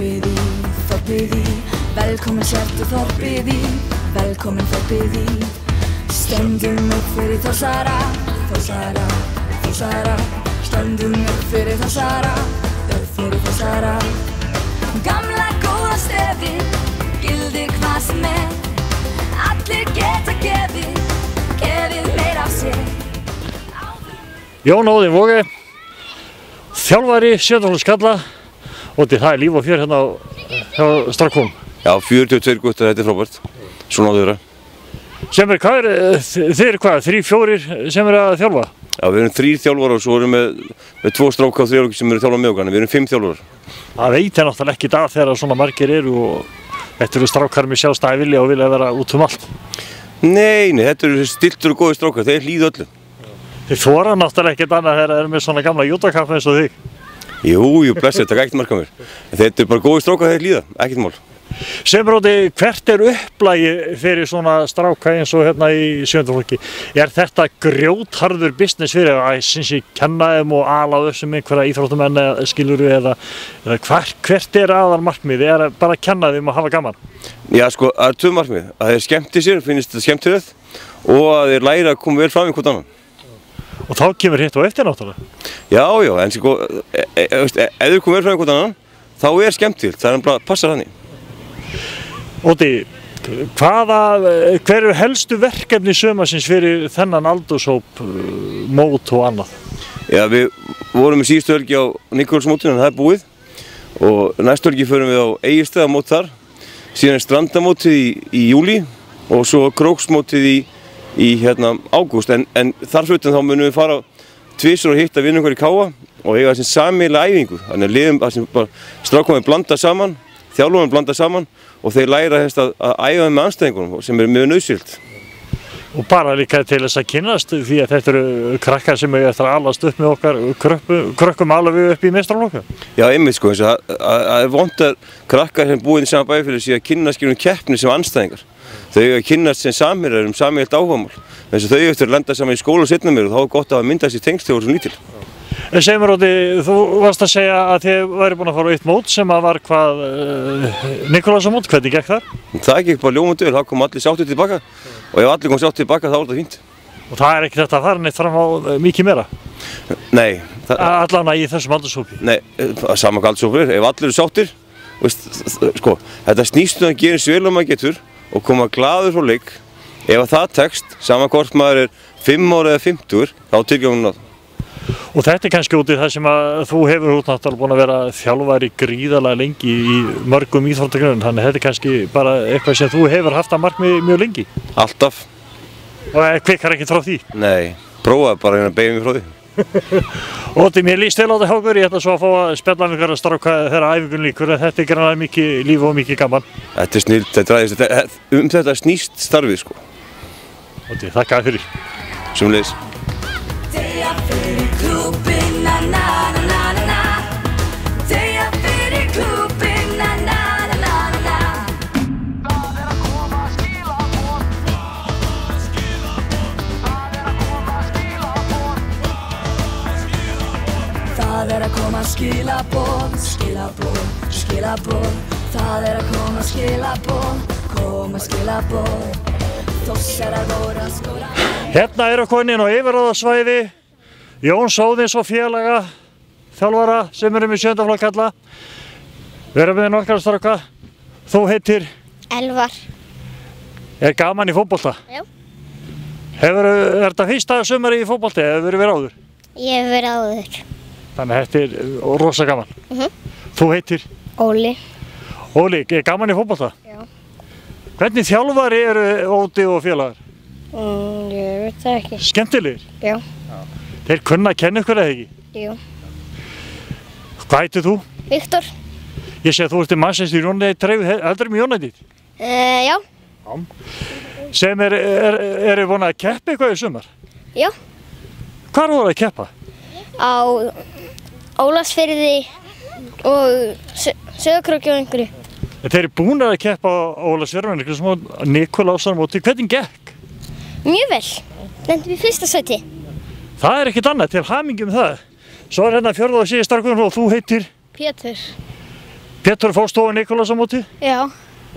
þorpið í, velkomin sértu þorpið í, velkomin þorpið í. Stöndum upp fyrir Þórsara, Þórsara, Þórsara, stöndum upp fyrir Þórsara, upp fyrir Þórsara. Gamla góða stefið, gildir hvað sem allir geta gefið meira af sér. Jón Óðinn Voge, þjálfari Sjöndaflokks og það líf og fjör hérna hjá strákum. Já, 42 guttar, þetta frábært. Svona á þau vera. Hvað þið hvað, 3-4 sem að þjálfa? Já, við erum 3 þjálfarar og svo erum við með 2 stráka og 3 sem eru þjálfað með okkar, við erum 5 þjálfarar. Það veit náttúrulega ekki dag þegar svona margir eru og þetta eru strákar með sjálfstæði vilja og vilja vera út allt. Nei, þetta eru stiltur og góði strákar, þeir hlýða öllu. Þið þora náttúrulega ekkert annað þegar það eru með svona gamla júdókappa eins og þig. Jú, blessið, það er ekkert marka mér. Þetta er bara góði strákar, þeir hlýða, ekkert mál. Róti, hvert upplægi fyrir svona stráka eins og hérna í Sjöndaflokki? Er þetta grjótharður business fyrir að kenna þeim og ala þessum einhverja íþróttamenn skiluru eða hvert er aðalmarkmiðið? Er bara að kenna þeim og hafa gaman? Já, sko, það er 2 markmið. Að þeir skemmti sér, finnst þetta skemmtilegt og að þeir læra að koma vel fram í hvort annan. Og þá kemur hitt og eftir náttúrulega? Já, en sko, ef þeir koma vel fram í hvort annan, þá er skemmtilegt, það er bara að passa þannig. Óti, hver eru helstu verkefni sumarsins fyrir þennan aldurshóp, mót og annað? Já, við vorum í síðustu helgi á Nikolsmótinu, en það er búið og næstu helgi förum við á Egilsstaðamót þar, síðan er Strandamótið í júlí og svo Króksmótið í ágúst, en þar fyrir þá munum við fara tvisvar og hitta vinna okkar í Káa og eiga þessi sameiginlega æfingu, þannig að liðum sem bara strákunum blanda saman, þjálfarnir blanda saman og þeir læra að æfa með anstæðingunum sem er mjög nauðsynlegt. Og bara líka til þess að kynnast því að þetta eru krakkar sem eiga eftir að alast upp með okkar krökkum alveg upp í meistaraflokki. Já, einmitt sko, það er vont að krakkar sem búið í sama bæjarfélagi séu að kynnast keppni sem anstæðingar. Þau eiga að kynnast sem samherjar sameiginlegt áhugamál. Þess að þau eftir að lenda saman í skóla og seinna meir og þá er gott að mynda þessi tengsl þegar þú ert lítil. Róti, þú varst að segja að þið væri búin að fara á eitt mót sem að var hvað Nikolásarmót, hvernig gekk þar? Það gekk bara ljómandi vel, það kom allir sáttir tilbaka og ef allir kom sáttir tilbaka þá var þetta fínt. Og það er ekki þetta að fara neitt fram á mikið meira? Nei. Allan að í þessum aldurshópi? Nei, sama hvað aldurshópur ef allir eru sáttir, sko, þetta snýst að gera eins vel og maður getur og koma glaður frá leik. Ef það tekst, sama hvort maður er 5 ára eða 50, þá tilgangurinn náð. Og þetta er kannski út í það sem að þú hefur náttúrulega búin að vera þjálfari gríðarlega lengi í mörgum íþróttagreinum, þannig að þetta er kannski bara eitthvað sem þú hefur haft að markmiði mjög lengi. Alltaf. Og kvikar ekki frá því? Nei, prófaði bara að beygja mig frá því. Óti, mér líst vel á þetta Hákur, ég ætla svo að fá að spjalla með ykkur að stráka þegar æfingun líkur, en þetta er grannlega mikið líf og mikið gaman. Þetta er snilt, þetta snýst starfið sko. Óti, þakka fyrir. Sömuleiðis. Deyja fyrir klúbbinn, na na na na na na. Deyja fyrir klúbbinn, na na na na na na. Það er að koma skilaboð. Það er að koma skilaboð. Skilaboð. Það er að koma skilaboð. Þórsarar voru að skora. Hérna eru komin inn á yfirráðasvæði Jóns Óðins og félaga þjálfara sem eru með Sjöndaflokk. Við erum með nokkra stráka. Þú heitir? Elvar. Er gaman í fótbolta? Já. Er þetta fyrsta sumari í fótbolti eða hefur verið áður? Ég hef verið áður. Þannig að þetta er rosa gaman. Þú heitir? Óli. Óli, er gaman í fótbolta? Já. Hvernig þjálfari eru Óti og félagar? Ég veit það ekki. Skemmtilegir? Já. Þeir kunna að kenna ykkur eða ekki? Jú. Hvað heitir þú? Viktor. Ég sé að þú ert í Manchester United treyju, heldur með United? Já. Sem eru búin að keppa eitthvað í sumar? Já. Hvar voru að keppa? Á Ólafsfirði og Sauðárkróki og einhverju. Þeir eru búin að keppa á Ólafsfirði og Nikolásarmóti. Hvernig gekk? Mjög vel. Lendum í fyrsta sæti. Það er ekkert annað, til hamingju með það. Svo er hérna fjórða og síðasta strákurinn og þú heitir? Pétur. Pétur, fórst þú á Nikulásarmótið? Já.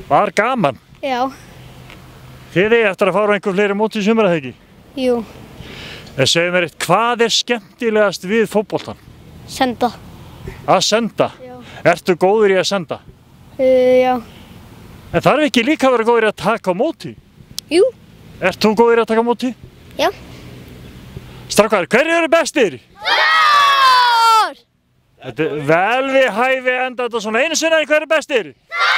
Var gaman? Já. Þið eigi eftir að fara á einhver fleiri móti í sumar, eða ekki? Jú. En segðu mér eitt, hvað er skemmtilegast við fótboltann? Senda. Að senda? Já. Ertu góður í að senda? Já. En þarf ekki líka að vera góður í að taka á móti? Jú. Ert þú góður í að taka á móti? Já. Strákar, hverjir eru bestir? Þór! Þetta er vel við hæfi enda þetta svona einu sinni, en hver er bestir? Þór!